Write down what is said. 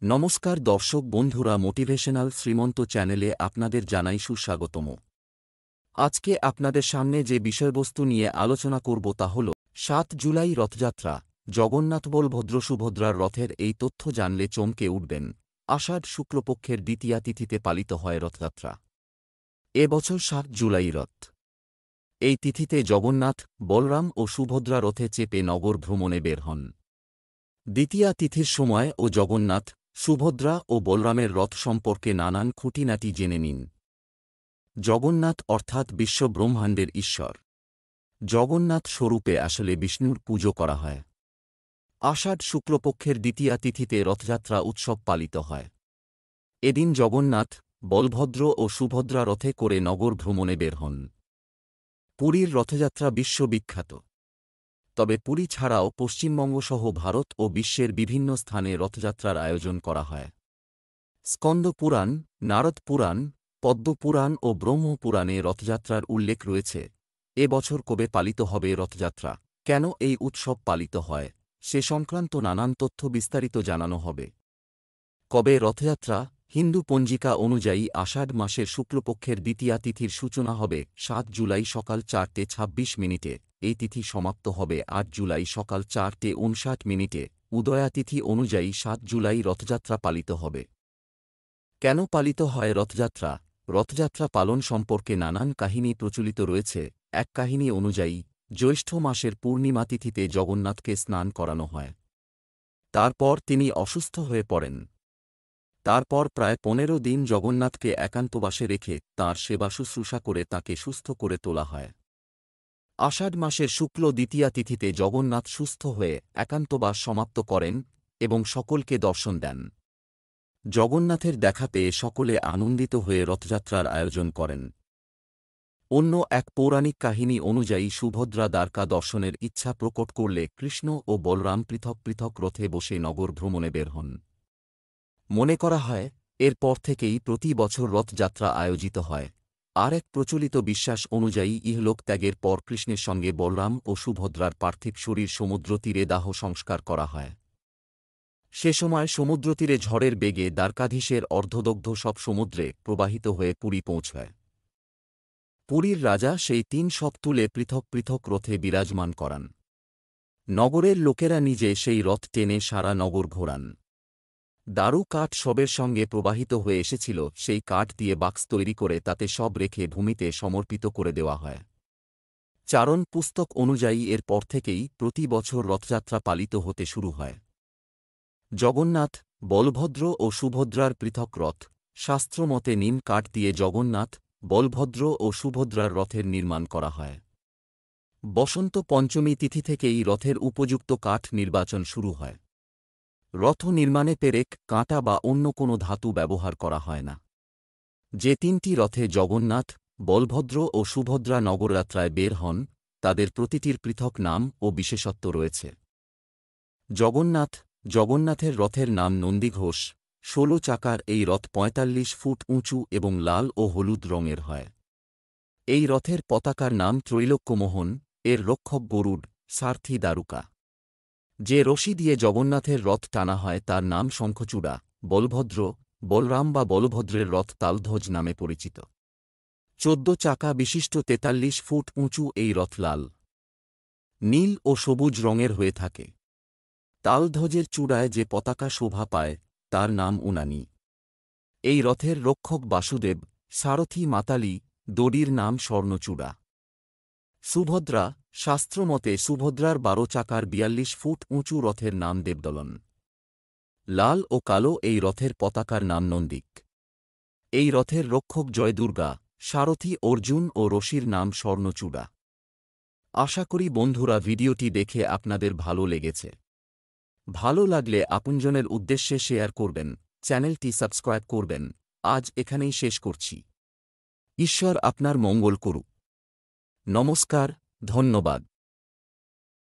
নমস্কার দর্শক বন্ধুরা, মোটিভেশনাল শ্রীমন্ত চ্যানেলে আপনাদের জানাই সুস্বাগতম। আজকে আপনাদের সামনে যে বিষয়বস্তু নিয়ে আলোচনা করব তা হল ৭ জুলাই রথযাত্রা। জগন্নাথ বলভদ্র সুভদ্রার রথের এই তথ্য জানলে চমকে উঠবেন। আষাঢ় শুক্লপক্ষের দ্বিতীয়া তিথিতে পালিত হয় রথযাত্রা। এবছর ৭ জুলাই রথ। এই তিথিতে জগন্নাথ, বলরাম ও সুভদ্রা রথে চেপে নগর ভ্রমণে বের হন। দ্বিতীয়া তিথির সময় ও জগন্নাথ, সুভদ্রা ও বলরামের রথ সম্পর্কে নানান খুঁটিনাটি জেনে নিন। জগন্নাথ অর্থাৎ বিশ্বব্রহ্মাণ্ডের ঈশ্বর। জগন্নাথ স্বরূপে আসলে বিষ্ণুর পুজো করা হয়। আষাঢ় শুক্লপক্ষের দ্বিতীয়া তিথিতে রথযাত্রা উৎসব পালিত হয়। এদিন জগন্নাথ, বলভদ্র ও সুভদ্রা রথে করে নগর ভ্রমণে বের হন। পুরীর রথযাত্রা বিশ্ববিখ্যাত। তবে পুরী ছাড়াও পশ্চিমবঙ্গসহ ভারত ও বিশ্বের বিভিন্ন স্থানে রথযাত্রার আয়োজন করা হয়। স্কন্দ পুরাণ, নারদ পুরাণ, পদ্ম পুরাণ ও ব্রহ্ম পুরাণে রথযাত্রার উল্লেখ রয়েছে। এ বছর কবে পালিত হবে রথযাত্রা, কেন এই উৎসব পালিত হয়, সে সংক্রান্ত নানান তথ্য বিস্তারিত জানানো হবে। কবে রথযাত্রা? হিন্দু পঞ্জিকা অনুযায়ী আষাঢ় মাসের শুক্লপক্ষের দ্বিতীয়া তিথির সূচনা হবে ৭ জুলাই সকাল ৪:২৬। এই তিথি সমাপ্ত হবে ৮ জুলাই সকাল ৪:৫৯। উদয়া তিথি অনুযায়ী ৭ জুলাই রথযাত্রা পালিত হবে। কেন পালিত হয় রথযাত্রা? রথযাত্রা পালন সম্পর্কে নানান কাহিনী প্রচলিত রয়েছে। এক কাহিনী অনুযায়ী জ্যৈষ্ঠ মাসের পূর্ণিমা তিথিতে জগন্নাথকে স্নান করানো হয়। তারপর তিনি অসুস্থ হয়ে পড়েন। তারপর প্রায় ১৫ দিন জগন্নাথকে একান্তবাসে রেখে তাঁর সেবা শুশ্রূষা করে তাঁকে সুস্থ করে তোলা হয়। আষাঢ় মাসের শুক্ল দ্বিতীয়া তিথিতে জগন্নাথ সুস্থ হয়ে একান্তবাস সমাপ্ত করেন এবং সকলকে দর্শন দেন। জগন্নাথের দেখা পেয়ে সকলে আনন্দিত হয়ে রথযাত্রার আয়োজন করেন। অন্য এক পৌরাণিক কাহিনী অনুযায়ী সুভদ্রা দ্বারকা দর্শনের ইচ্ছা প্রকট করলে কৃষ্ণ ও বলরাম পৃথক পৃথক রথে বসে নগর ভ্রমণে বের হন। মনে করা হয় এরপর থেকেই প্রতি বছর রথযাত্রা আয়োজিত হয়। আর এক প্রচলিত বিশ্বাস অনুযায়ী ইহলোক ত্যাগের পর কৃষ্ণের সঙ্গে বলরাম ও সুভদ্রার পার্থিব শরীর সমুদ্রতীরে দাহ সংস্কার করা হয়। সে সময় সমুদ্রতীরে ঝড়ের বেগে দ্বারকাধীশের অর্ধদগ্ধ সব সমুদ্রে প্রবাহিত হয়ে পুরী পৌঁছয়। পুরীর রাজা সেই ৩ শব তুলে পৃথক পৃথক রথে বিরাজমান করান। নগরের লোকেরা নিজে সেই রথ টেনে সারা নগর ঘোরান। দারু কাঠ শবের সঙ্গে প্রবাহিত হয়ে এসেছিল, সেই কাঠ দিয়ে বাক্স তৈরি করে তাতে শব রেখে ভূমিতে সমর্পিত করে দেওয়া হয়। চারণ পুস্তক অনুযায়ী এর পর থেকেই প্রতি বছর রথযাত্রা পালিত হতে শুরু হয়। জগন্নাথ, বলভদ্র ও সুভদ্রার পৃথক রথ। শাস্ত্রমতে নিম কাঠ দিয়ে জগন্নাথ, বলভদ্র ও সুভদ্রার রথের নির্মাণ করা হয়। বসন্ত পঞ্চমী তিথি থেকেই রথের উপযুক্ত কাঠ নির্বাচন শুরু হয়। রথ নির্মাণে পেরেক, কাঁটা বা অন্য কোনো ধাতু ব্যবহার করা হয় না। যে ৩টি রথে জগন্নাথ, বলভদ্র ও সুভদ্রা নগরযাত্রায় বের হন, তাদের প্রতিটির পৃথক নাম ও বিশেষত্ব রয়েছে। জগন্নাথের রথের নাম নন্দীঘোষ। ১৬ চাকার এই রথ ৪৫ ফুট উঁচু এবং লাল ও হলুদ রঙের হয়। এই রথের পতাকার নাম ত্রৈলোক্যমোহন। এর রক্ষক গরুড়, সারথি দারুকা। যে রশি দিয়ে জগন্নাথের রথ টানা হয় তার নাম শঙ্খচূড়া। বলরাম বা বলভদ্রের রথ তালধ্বজ নামে পরিচিত। ১৪ চাকা বিশিষ্ট ৪৩ ফুট উঁচু এই রথ লাল, নীল ও সবুজ রঙের হয়ে থাকে। তালধ্বজের চূড়ায় যে পতাকা শোভা পায় তার নাম উনানি। এই রথের রক্ষক বাসুদেব, সারথি মাতালি, দড়ির নাম স্বর্ণচূড়া। সুভদ্রা, শাস্ত্রমতে সুভদ্রার ১২ চাকার ৪২ ফুট উঁচু রথের নাম দেবদলন। লাল ও কালো এই রথের পতাকার নাম নন্দিক। এই রথের রক্ষক জয়দুর্গা, সারথি অর্জুন ও রশির নাম স্বর্ণচূড়া। আশা করি বন্ধুরা ভিডিওটি দেখে আপনাদের ভালো লেগেছে। ভালো লাগলে আপনজনের উদ্দেশ্যে শেয়ার করবেন, চ্যানেলটি সাবস্ক্রাইব করবেন। আজ এখানেই শেষ করছি। ঈশ্বর আপনার মঙ্গল করুক। নমস্কার, ধন্যবাদ।